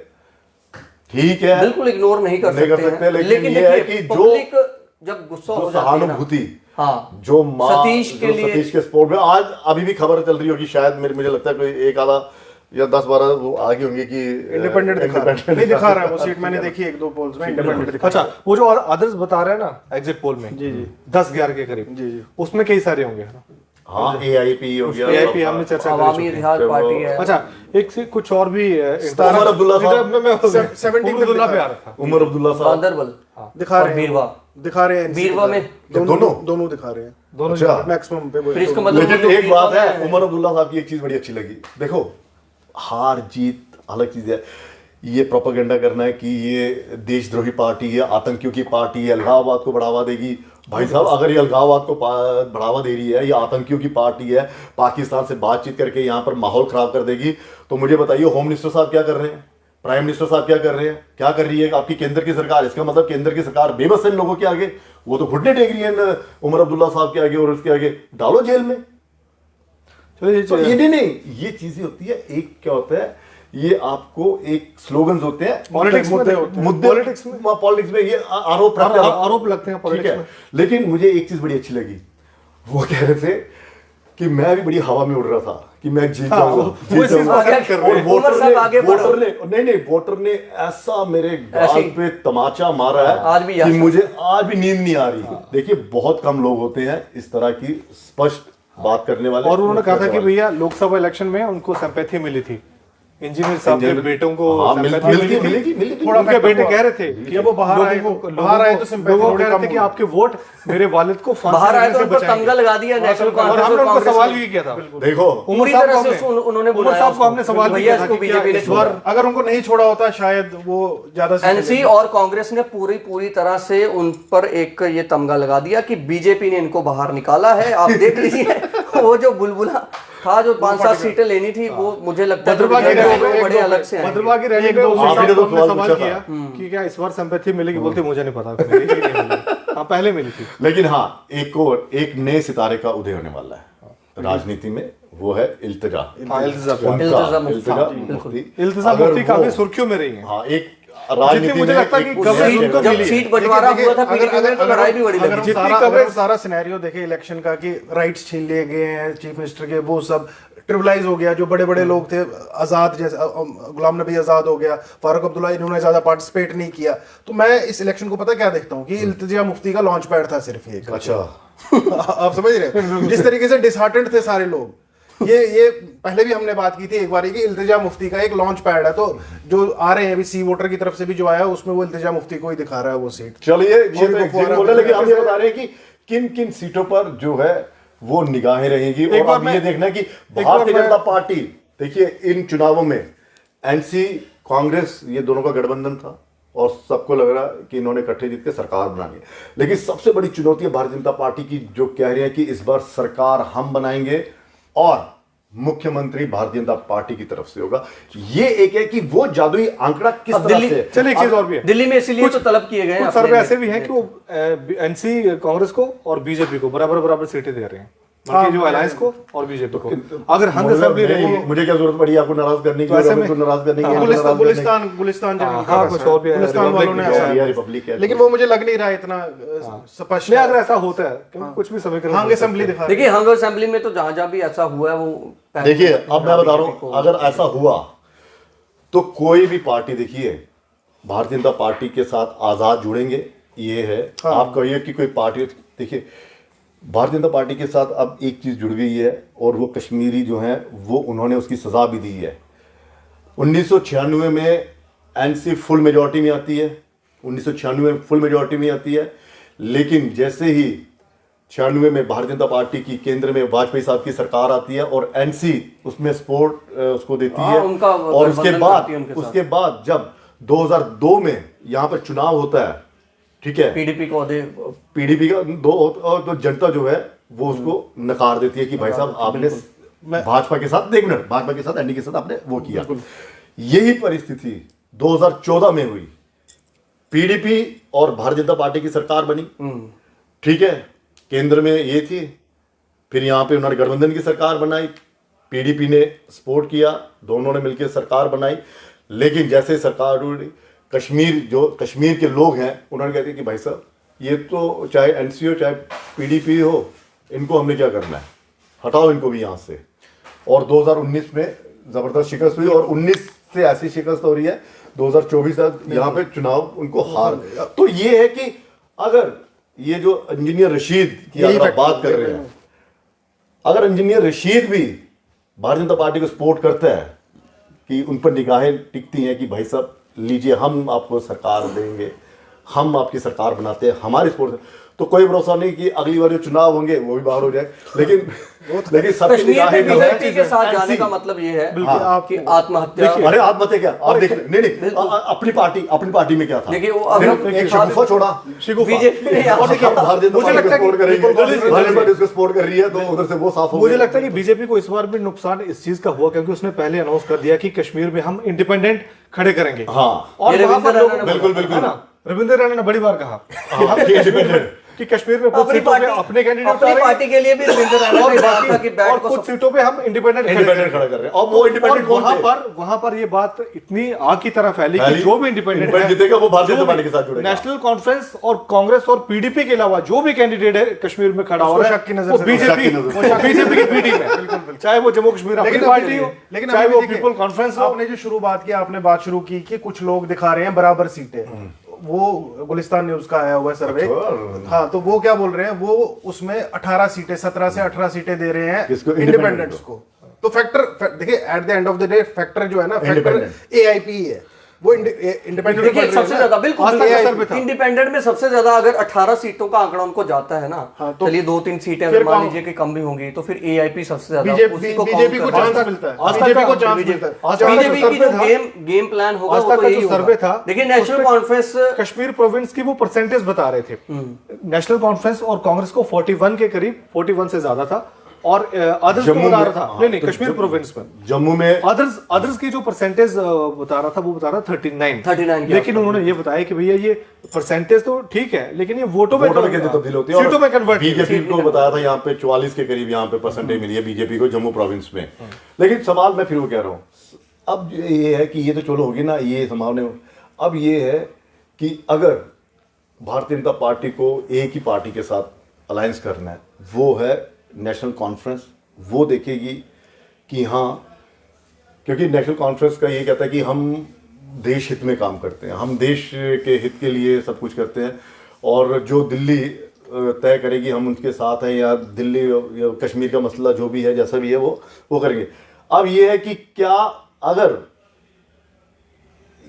ठीक है, बिल्कुल इग्नोर नहीं कर सकते, लेकिन ये है कि जब गुस्सा हो जाती है ना, सहानुभूति हाँ, जो माँ सतीश के लिए सतीश के स्पोर्ट में आज अभी भी खबर चल रही होगी शायद, मुझे लगता है कोई एक आधा या 10-12 वो आगे होंगे कि इंडिपेंडेंट नहीं दिखा रहा है वो सीट, मैंने देखी 1-2 पोल्स में इंडिपेंडेंट दिखा। अच्छा, वो जो अदर्स बता रहे हैं ना एग्जिट पोल में, जी 10-11 के करीब, जी उसमें कई सारे होंगे। हाँ, AIP हो गया, AIP हमने चर्चा करी, अवामी इत्तेहाद पार्टी है। अच्छा, एक से कुछ और भी उमर अब्दुल्ला साहब, उमर अब्दुल्ला पे आ रहा था, उमर अब्दुल्ला साहब बांदरबल दिखा रहे हैं, दिखा रहे हैं बीरवा में दोनों दिखा रहे हैं, दोनों मैक्सिमम पे। फिर इसका मतलब लेकिन एक बात है, उमर अब्दुल्ला साहब की एक चीज बड़ी अच्छी लगी। देखो, हार जीत अलग चीज है, ये प्रोपेगेंडा करना है कि ये देशद्रोही पार्टी है, आतंकियों की पार्टी है, अलगाववाद को बढ़ावा देगी। भाई साहब, अगर ये अलगाववाद को बढ़ावा दे रही है, ये आतंकियों की पार्टी है, पाकिस्तान से बातचीत करके यहाँ पर माहौल खराब कर देगी, तो मुझे बताइए होम मिनिस्टर साहब क्या कर रहे हैं, प्राइम मिनिस्टर साहब क्या कर रहे हैं, क्या कर रही है आपकी केंद्र की सरकार? इसका मतलब केंद्र की सरकार बेबस है इन लोगों के आगे, वो तो घुटने टेक रही है उमर अब्दुल्ला साहब के आगे, और उसके आगे डालो जेल में। तो ये नहीं, ये चीजें होती है। एक क्या होता है, ये आपको एक स्लोगन्स होते हैं, पॉलिटिक्स में ये आरोप लगते हैं पॉलिटिक्स में। लेकिन मुझे एक चीज बड़ी अच्छी लगी, वो कह रहे थे कि मैं भी बड़ी हवा में उड़ रहा था कि मैं जीत जाऊंगा। और वोटर ने ऐसा मेरे गाल पे तमाचा मारा है कि मुझे आज भी नींद नहीं आ रही। देखिए, बहुत कम लोग होते हैं इस तरह की स्पष्ट बात करने वाले, और उन्होंने कहा था कि भैया लोकसभा इलेक्शन में उनको सिंपैथी मिली थी, इंजीनियर साहब के बेटों को मिलेगी। थोड़ा उनके बेटे कह रहे थे कि वो बाहर आए तो लोग कह रहे थे कि आपके वोट मेरे वालिद को बाहर आए तो उन पर तंगा लगा दिया नेशनल और हमने उनको सवाल भी किया था। देखो, पूरी तरह से उन्होंने उमर साहब को हमने सवाल किया था कि बीजेपी ने छोड़ा, अगर उनको नहीं छोड़ा होता शायद वो ज्यादा। एनसी और कांग्रेस ने पूरी तरह से उन पर एक ये तमगा लगा दिया कि बीजेपी ने इनको बाहर निकाला है। आप देख लीजिए, वो जो बुलबुला था जो 5-7 सीटें लेनी थी, वो मुझे लगता है बड़े अलग से भद्रवा की रैली में सवाल किया कि क्या इस बार सिंपैथी मिलेगी, बोलते मुझे नहीं पता। हाँ, पहले मिली थी। लेकिन हाँ, एक नए सितारे का उदय होने वाला है राजनीति में, वो है इल्तिजा मुफ्ती काफी सुर्खियों में रही है। हाँ, एक राजनीति मुझे लगता है कि जब सीट बंटवारा हुआ था पीडीपी में तो लड़ाई भी बड़ी लगी। सारा सिनेरियो देखे इलेक्शन का कि राइट्स छीन लिए गए हैं चीफ मिनिस्टर के, वो सब ट्रिबलाइज हो गया। जो बड़े बड़े लोग थे, आजाद जैसे गुलाम नबी आजाद हो गया, फारूक अब्दुल्ला, इन्होंने ज्यादा पार्टिसिपेट नहीं किया। तो मैं इस इलेक्शन को पता क्या देखता हूँ कि इल्तिजा मुफ्ती का लॉन्च पैड था सिर्फ ये। अच्छा, आप समझ रहे, जिस तरीके से डिसहार्टेंड थे सारे लोग, ये पहले भी हमने बात की थी एक बार कि इल्तिजा मुफ्ती का एक लॉन्च पैड है। तो जो आ रहे हैं अभी सी वोटर की तरफ से भी जो आया, उसमें वो इल्तिजा मुफ्ती को ही दिखा रहा है वो सीट। चलिए, ये तो लेकिन हम ये बता रहे हैं कि किन किन सीटों पर जो है वो निगाहें रहेंगी। और अब ये देखना है कि भारतीय जनता पार्टी, देखिए इन चुनावों में एनसी कांग्रेस ये दोनों का गठबंधन था और सबको लग रहा कि इन्होंने इकट्ठे जीत के सरकार बनानी है। लेकिन सबसे बड़ी चुनौती है भारतीय जनता पार्टी की, जो कह रही है कि इस बार सरकार हम बनाएंगे और मुख्यमंत्री भारतीय जनता पार्टी की तरफ से होगा। ये एक है कि वो जादुई आंकड़ा किस तरह से। चलिए, एक चीज और भी है दिल्ली में, इसीलिए तो तलब किए गए हैं। सर्वे ऐसे भी हैं कि वो एनसी कांग्रेस को और बीजेपी को बराबर सीटें दे रहे हैं, बल्कि जो अलायंस को और बीजेपी को। अगर हंग असेंबली रहेगी, मुझे क्या जरूरत पड़ी आपको नाराज करने की? नाराज करने की गुलिस्तान कुछ और भी वालों ने, रिपब्लिक है, लेकिन वो मुझे लग नहीं रहा है इतना स्पष्ट। अगर ऐसा होता है, क्योंकि कुछ भी समीकरण हंग असेंबली दिखा, देखिए हंग असेंबली में तो जहां भी ऐसा हुआ है वो देखिए, अब मैं बता रहा हूं, अगर ऐसा हुआ तो कोई भी पार्टी, देखिए भारतीय जनता पार्टी के साथ आजाद जुड़ेंगे, ये है। आप कहिए कि कोई पार्टी, देखिए भारतीय जनता पार्टी के साथ अब एक चीज जुड़ गई है, और वो कश्मीरी जो हैं वो उन्होंने उसकी सजा भी दी है। 1996 में एनसी फुल मेजॉरिटी में आती है, 1996 में फुल मेजॉरिटी में आती है, लेकिन जैसे ही 96 में भारतीय जनता पार्टी की केंद्र में वाजपेयी साहब की सरकार आती है और एनसी उसमें सपोर्ट उसको देती है। और उसके बाद जब 2002 में यहाँ पर चुनाव होता है, ठीक है, पीडीपी का तो जनता जो है वो उसको नकार देती है कि भाई साहब आपने भाजपा के साथ, एक मिनट, भाजपा के साथ, एनडीए के साथ आपने वो किया। यही परिस्थिति 2014 में हुई, पीडीपी और भारतीय जनता पार्टी की सरकार बनी, ठीक है, केंद्र में ये थी, फिर यहाँ पे उन्होंने गठबंधन की सरकार बनाई, पीडीपी ने सपोर्ट किया, दोनों ने मिलकर सरकार बनाई। लेकिन जैसे सरकार कश्मीर के लोग हैं, उन्होंने कहते कि भाई साहब ये तो चाहे एनसी हो चाहे पीडीपी हो, इनको हमने क्या करना है, हटाओ इनको भी यहाँ से। और 2019 में जबरदस्त शिकस्त हुई और 19 से ऐसी शिकस्त हो रही है 2024 तक यहाँ पे चुनाव उनको हार। तो ये है कि अगर ये जो इंजीनियर रशीद की अगर आप बात कर रहे हैं, अगर इंजीनियर रशीद भी भारतीय जनता पार्टी को सपोर्ट करता है कि उन पर निगाहें टिकती हैं कि भाई साहब लीजिए हम आपको सरकार देंगे, हम आपकी सरकार बनाते हैं, हमारी सपोर्ट, तो कोई भरोसा नहीं कि अगली बार जो चुनाव होंगे वो भी बाहर हो जाए। लेकिन सबकी कश्मीर निगाहें में जो है बीजेपी के साथ जाने का मतलब ये है कि आत्महत्या। अरे आत्महत्या क्या आप देख नहीं अपनी पार्टी में क्या था, देखिए वो अब एक शगुफा छोड़ा, बीजेपी ने और देखिए भारतीय जनता पार्टी को सपोर्ट करेंगे, भारतीय जनता पार्टी उसको सपोर्ट कर रही है, तो उधर से वो साफ हो मुझे गया। लगता है कि बीजेपी को इस बार भी नुकसान इस चीज का हुआ क्योंकि उसने पहले अनाउंस कर दिया कि कश्मीर में हम इंडिपेंडेंट खड़े करेंगे। हाँ और ये वहां पर रविंद्र लोग- रैना ने बिल्कुल बिल्कुल है ना, रविंद्र रैना ने बड़ी बार कहा कि कश्मीर में कुछ अपनी सीटों पे पार्टी अपने कैंडिडेट अपनी पार्टी के लिए भी रविंद्र रैना ने कहा था कि और बैट को कुछ सीटों पे हम इंडिपेंडेंट इंडिपेंडेंट खड़ा कर रहे हैं, और वो इंडिपेंडेंट कौन थे? वहां पर ये बात इतनी आग की तरह फैली कि फैली, जो भी इंडिपेंडेंट इंडिपेंडेंट जीतेगा वो भारतीय जनता पार्टी के साथ जुड़ेगा। नेशनल कॉन्फ्रेंस और कांग्रेस और पीडीपी के अलावा जो भी कैंडिडेट है कश्मीर में खड़ा हो उसको रहा शक की है नजर वो से बीजेपी की बी टीम है, चाहे वो जम्मू कश्मीर अपनी पार्टी हो, चाहे वो पीपल कॉन्फ्रेंस हो। आपने जो शुरुआत की, आपने बात शुरू की कि कुछ लोग दिखा रहे हैं बराबर सीटें, वो गुलिस्तान न्यूज का आया हुआ सर्वे। हाँ, तो वो क्या बोल रहे हैं, वो उसमें 18 सीटें 17 से 18 सीटें दे रहे हैं किसको? इंडिपेंडेंट्स को। तो फैक्टर देखिए, at the end of the day factor जो है ना, फैक्टर एआईपी है, वो इंडिपेंडेंट। देखिए सबसे ज्यादा बिल्कुल आज तक असर में था। इंडिपेंडेंट में सबसे ज्यादा अगर 18 सीटों का आंकड़ा उनको जाता है ना, हाँ, तो चलिए 2-3 सीटें फिर अगर मान कौन- लीजिए कि कम भी होंगी तो फिर एआईपी सबसे ज्यादा बीजेपी को चांस मिलता है, बीजेपी को चांस मिलता है। बीजेपी की जो गेम प्लान होगा आज वो तक तो का यही जो सर्वे होगा। था, देखिए नेशनल कॉन्फ्रेंस कश्मीर प्रोविंस की वो परसेंटेज बता रहे थे, नेशनल कॉन्फ्रेंस और कांग्रेस को 41 के करीब, 41 से ज्यादा था, और अदर्स को जम्मू बता में- रहा था, हाँ, नहीं तो कश्मीर प्रोविंस में जम्मू में अदर्स की जो परसेंटेज बता रहा था वो बता रहा 39 के लेकिन उन्होंने ये बताया कि भैया ये परसेंटेज तो ठीक है लेकिन ये वोटों में वोटों में कैसे तब्दील होती है, सीटों में कन्वर्ट बीजेपी को बताया था यहाँ पे 44 के करीब यहाँ पे परसेंटेज मिली है बीजेपी को जम्मू प्रोविंस में। लेकिन सवाल मैं फिर वो कह रहा हूँ, अब ये है कि ये तो चलो होगी ना, ये संभावना, अब ये है कि अगर भारतीय जनता पार्टी को एक ही पार्टी के साथ अलायंस करना है, वो है नेशनल कॉन्फ्रेंस, वो देखेगी कि हाँ, क्योंकि नेशनल कॉन्फ्रेंस का ये कहता है कि हम देश हित में काम करते हैं, हम देश के हित के लिए सब कुछ करते हैं, और जो दिल्ली तय करेगी हम उनके साथ हैं, या दिल्ली या कश्मीर का मसला जो भी है जैसा भी है वो करेंगे। अब ये है कि क्या अगर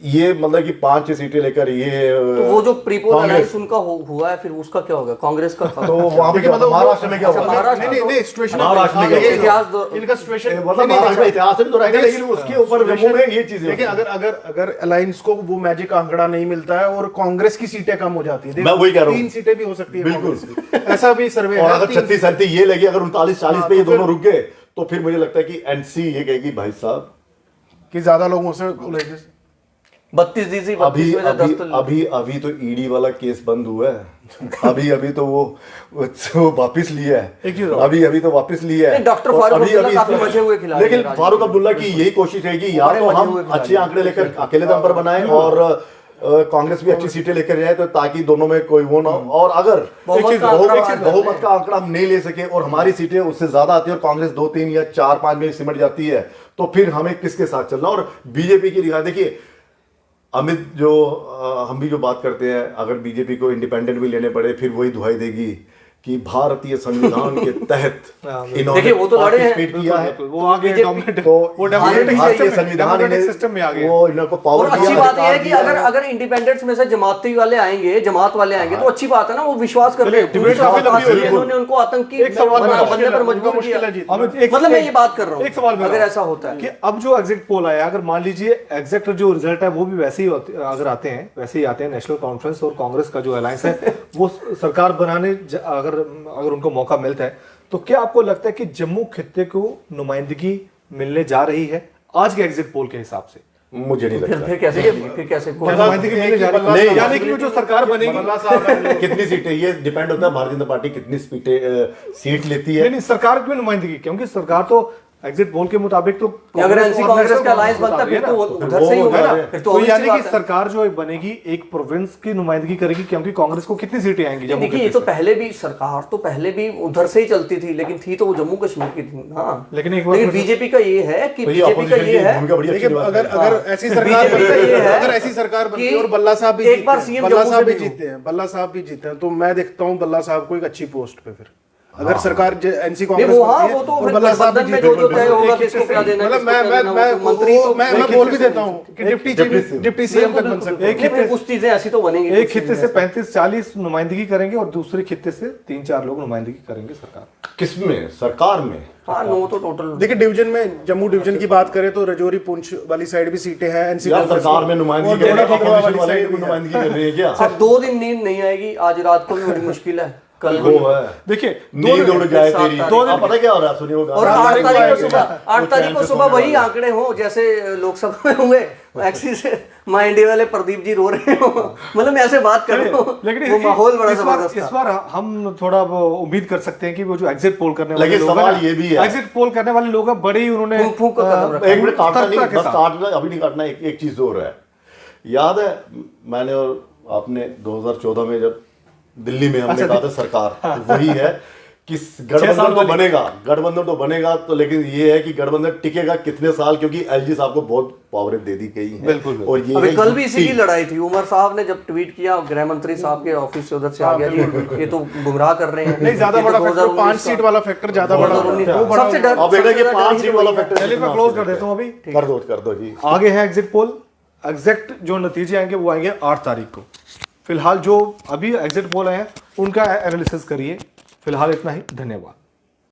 ये मतलब कि 5 सीटें लेकर ये तो वो जो प्रीपोल कांग्रेस- अलायंस उनका हुआ है, फिर उसका क्या होगा, कांग्रेस का तो वहां पे क्या होगा? महाराष्ट्र में क्या अच्छा, होगा? महाराष्ट्र नहीं नहीं सिचुएशन महाराष्ट्र में क्या होगा? इतिहास दो- इनका सिचुएशन मतलब महाराष्ट्र में इतिहास में तो रहेगा, लेकिन उसके ऊपर जम्मू में ये चीजें देखिए, अगर अलायंस को वो मैजिक आंकड़ा नहीं मिलता है और कांग्रेस की सीटें कम हो जाती है, मैं वही कह रहा हूं। 3 सीटें भी हो सकती है बिल्कुल। कांग्रेस की। ऐसा भी सर्वे और है, अगर 3 36-37 ये लगे, अगर 39-40 पे ये तो फिर- दोनों रुक गए, तो फिर मुझे लगता है कि एनसी ये कहेगी भाई साहब कि ज्यादा लोगों से उलझे। 32 दी थी, 32 अभी में से 10 तो अभी तो ईडी वाला केस बंद हुआ है, अभी तो वो वापस लिया है, अभी तो वापस लिया है। नहीं, डॉक्टर और फारूक अभी अब्दुल्ला काफी मजे हुए खिलाड़ी हैं लेकिन राजनीति फारूक में। अब्दुल्ला की यही कोशिश रहेगी, या बड़े तो मजे हम हुए खिलाड़ी अच्छे आंकड़े लेकर अकेले दम पर बनाएं और कांग्रेस भी अच्छी सीटें लेकर जाए, तो ताकि दोनों में कोई वो ना हो। और अगर बहुमत का आंकड़ा बात करते हैं। बहुमत का आंकड़ा हम नहीं ले सके और हमारी सीटें उससे ज्यादा आती है और कांग्रेस 2-3 या 4-5 में सिमट जाती है, तो फिर हमें किसके साथ चलना। और बीजेपी की रिहा देखिए, अमित जो हम भी जो बात करते हैं, अगर बीजेपी को इंडिपेंडेंट भी लेने पड़े फिर वही दुहाई देगी कि भारतीय संविधान के तहत इन्होंने देखिए, वो तो लड़े हैं। पार्टिसिपेट किया है, वो आगे डोमिनेट तो वो डेमोक्रेटिक भारतीय सिस्टम संविधान में सिस्टम में आ गए वो इनको और पावर अच्छी बात यह है कि अगर इंडिपेंडेंट्स में से जमाती वाले आएंगे, जमात वाले आएंगे, तो अच्छी बात है ना, वो विश्वास करते हैं। डिबेट काफी लंबी हो रही है। इन्होंने उनको आतंकी एक सवाल बनने पर मजबूर किया। मतलब मैं ये बात कर रहा हूँ, एक सवाल अगर ऐसा होता है कि अब जो एग्जिट पोल आया, अगर मान लीजिए एग्जैक्ट जो रिजल्ट है वो भी वैसे ही अगर आते हैं, वैसे ही आते हैं, नेशनल कॉन्फ्रेंस और कांग्रेस का जो अलायंस है वो सरकार बनाने अगर उनको मौका मिलता है, तो क्या आपको लगता है कि जम्मू खित्ते को नुमाइंदगी मिलने जा रही है आज के एग्जिट पोल के हिसाब से? मुझे नहीं लगता फिर कैसे नुमाइंदगी मिलने जा रही है? नहीं, यानी कि जो सरकार बनेगी कितनी सीटें, ये डिपेंड होता है भारतीय जनता पार्टी कितनी सीट लेती है। नहीं सरकार की नुमाइंदगी, क्योंकि सरकार तो एग्जिट पोल के मुताबिक तो अगर एनसी कांग्रेस का अलायंस बनता फिर तो उधर से ही होगा ना, फिर तो तो यानी कि बात है। सरकार जो बनेगी एक प्रोविंस की नुमाइंदगी करेगी, क्योंकि कांग्रेस को कितनी सीटें आएंगी जम्मू देखिए ये तो पहले भी सरकार तो पहले भी उधर से ही चलती थी, लेकिन थी तो वो जम्मू कश्मीर की थी। हाँ लेकिन एक बार बीजेपी का ये है कि तो ये बीजेपी का opposition ये की है भूमिका बड़ी अच्छी देखिए बात है। अगर ऐसी सरकार बीजेपी का ये है अगर ऐसी सरकार बनती है कि और बल्ला साहब भी एक बार जीतते हैं, सीएम बल्ला जम्मू साहब से भी भी जीतते हैं, बल्ला साहब भी जीते हैं, तो मैं देखता हूँ बल्ला साहब को एक अच्छी पोस्ट पे फिर अगर सरकार एनसी कांग्रेस वो हाँ बनती है वो तो और फिर बल्ला साहब भी गठबंधन में जीते जो तय होगा किसको क्या देना है, मतलब किसको क्या देना, वो तो मंत्री तो मैं बोल भी देता हूँ कि डिप्टी सीएम तक बन सकते हैं। एक खित्ते कुछ चीजें ऐसी तो बनेंगी, एक कुछ खित्ते चीजें से 35-40 नुमाइंदगी करेंगे और दूसरे खित्ते से 3-4 लोग नुमाइंदगी करेंगे सरकार। किसमें? सरकार में? हाँ नो तो टोटल। देखिए डिवीजन में जम्मू डिवीजन की बात करें तो रजौरी पुंछ वाली साइड भी सीटें हैं एनसी यार सरकार में नुमाइंदगी कर रहे हैं, और opposition वाले साइड भी है। नुमाइंदगी कर रहे हैं क्या? अब 2 दिन नींद नहीं आएगी, आज रात को भी बड़ी मुश्किल है, कल भी। वो है देखिए नींद उड़ जाए सात तेरी। तारीख। आप पता क्या हो रहा है? सुनिए वो और गाना। 8 तारीख को वो सुबह चैन से वही सोने वाला। आंकड़े हो जैसे लोकसभा में हुए, एक्सिस माइंड वाले प्रदीप जी रो रहे हो, मतलब मैं ऐसे बात कर रहा हूँ, लेकिन वो माहौल बड़ा जबरदस्त इस था। बार हम थोड़ा उम्मीद कर सकते हैं कि वो जो एग्जिट पोल करने वाले लेकिन लोग हैं सवाल ना, ये भी है। एग्जिट पोल करने वाले लोग हैं, बड़े ही उन्होंने फूंक फूंक का कदम रखा। एक मिनट काटना नहीं, सतर्कता के बस साथ। काटना अभी नहीं काटना। एक चीज और है, याद है मैंने और आपने 2014 में जब दिल्ली में हमने कहा था सरकार, तो वही है कि गठबंधन तो बनेगा तो, लेकिन ये है कि गठबंधन टिकेगा कितने साल, क्योंकि एलजी साहब को बहुत पावरें दे दी गई हैं। बिल्कुल। और ये अभी है कल भी इसी की युक्ति। लड़ाई थी, उमर साहब ने जब ट्वीट किया, गृह मंत्री साहब के ऑफिस से उधर से आ गया जी ये तो गुमराह कर रहे हैं, नहीं ज्यादा ये तो बड़ा फैक्टर 2019 5 सीट वाला फैक्टर ज्यादा बड़ा 2019 वो बड़ा सबसे डर अब बेटा ये सबसे 5 डर सीट वाला फैक्टर चलिए मैं क्लोज कर देता हूँ अभी। कर दो जी। आगे है एग्जिट पोल, एग्जैक्ट जो नतीजे आएंगे वो आएंगे 8 तारीख को। फिलहाल जो अभी एग्जिट पोल हैं उनका एनालिसिस करिए। फिलहाल इतना ही, धन्यवाद।